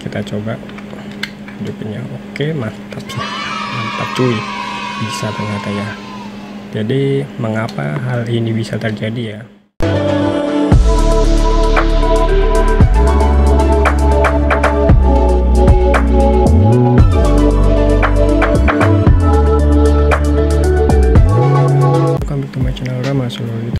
kita coba hidupnya. Oke, mantap cuy, bisa ternyata ya. Jadi mengapa hal ini bisa terjadi ya? Welcome back to my channel Rama Solo.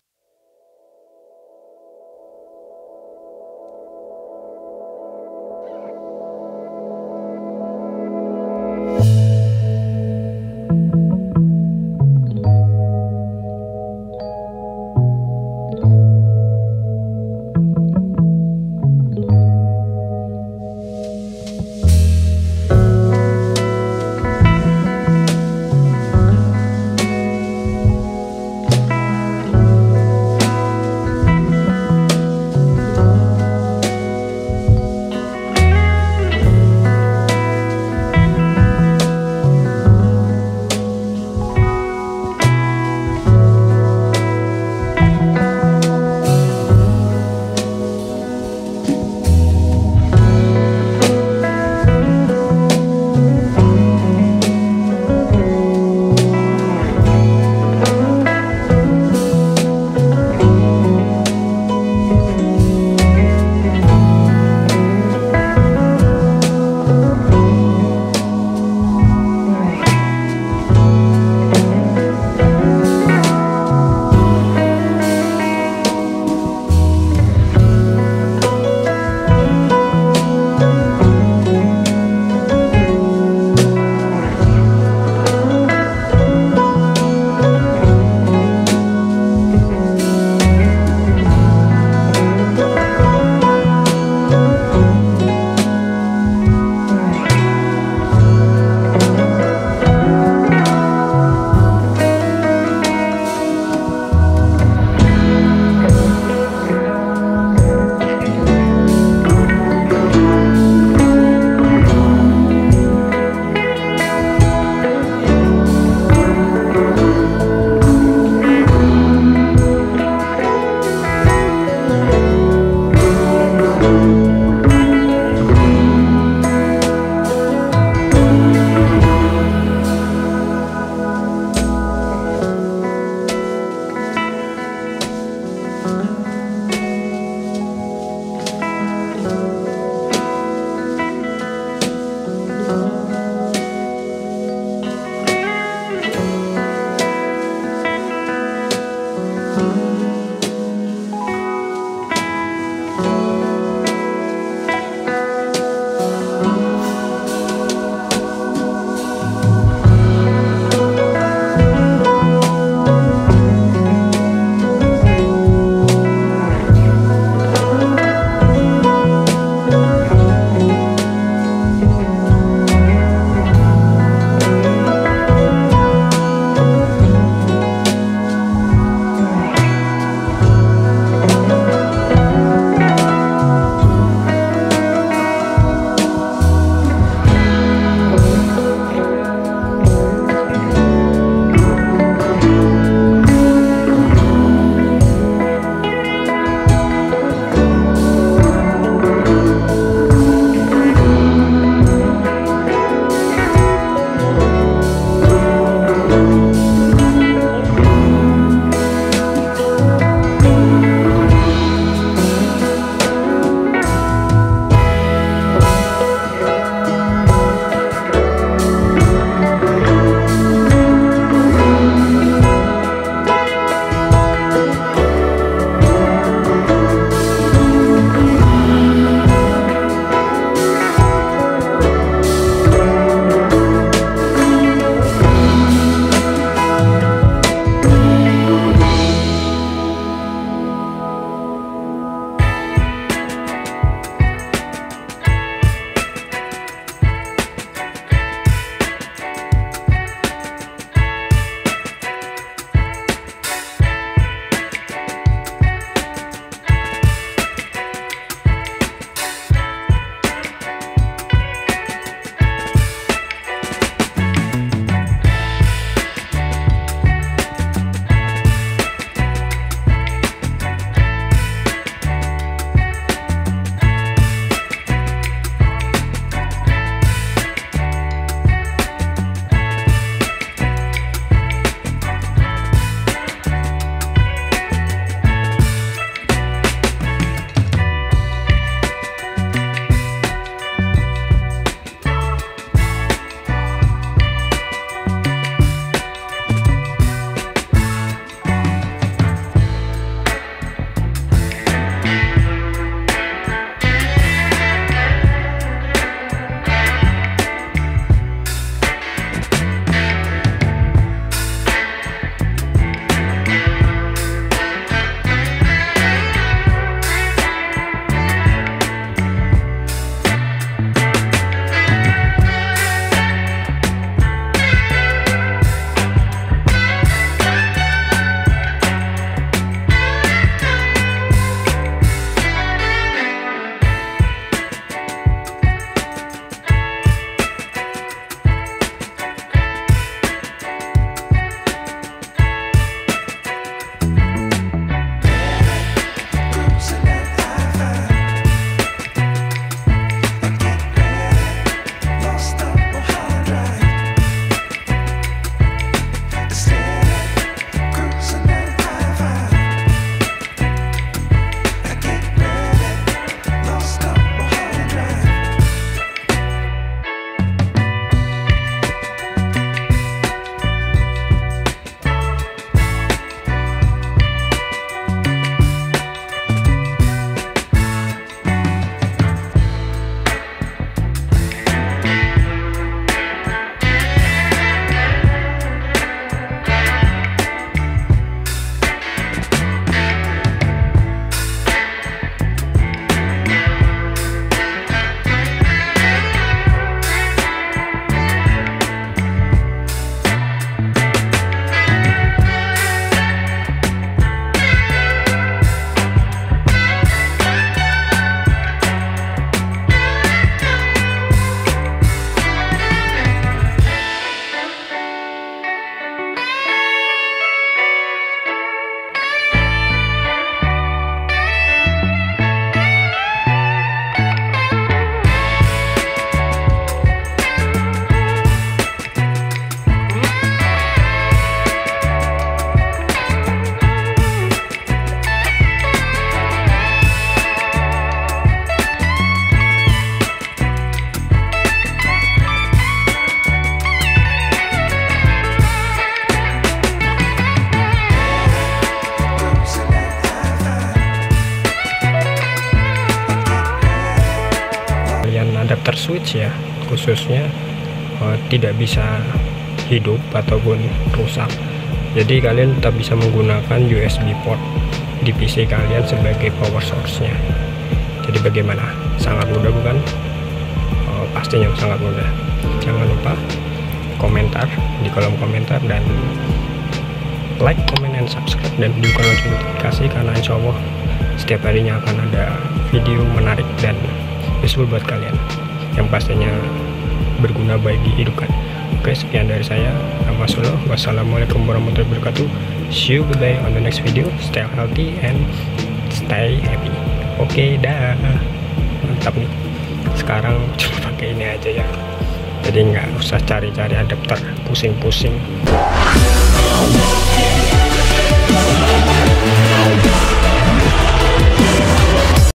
adapter switch ya, khususnya tidak bisa hidup ataupun rusak. Jadi kalian tetap bisa menggunakan USB port di PC kalian sebagai power source-nya. Jadi bagaimana? Sangat mudah bukan? Pastinya sangat mudah. Jangan lupa komentar di kolom komentar, dan like, comment, and subscribe, dan hidupkan lonceng notifikasi, karena insya Allah setiap harinya akan ada video menarik dan useful buat kalian yang pastinya berguna bagi hidupkan. Oke, sekian dari saya. Wassalamualaikum warahmatullahi wabarakatuh. See you, goodbye on the next video. Stay healthy and stay happy. Oke, dah. Mantap nih. Sekarang cuma pakai ini aja ya. Jadi nggak usah cari-cari adapter, pusing-pusing.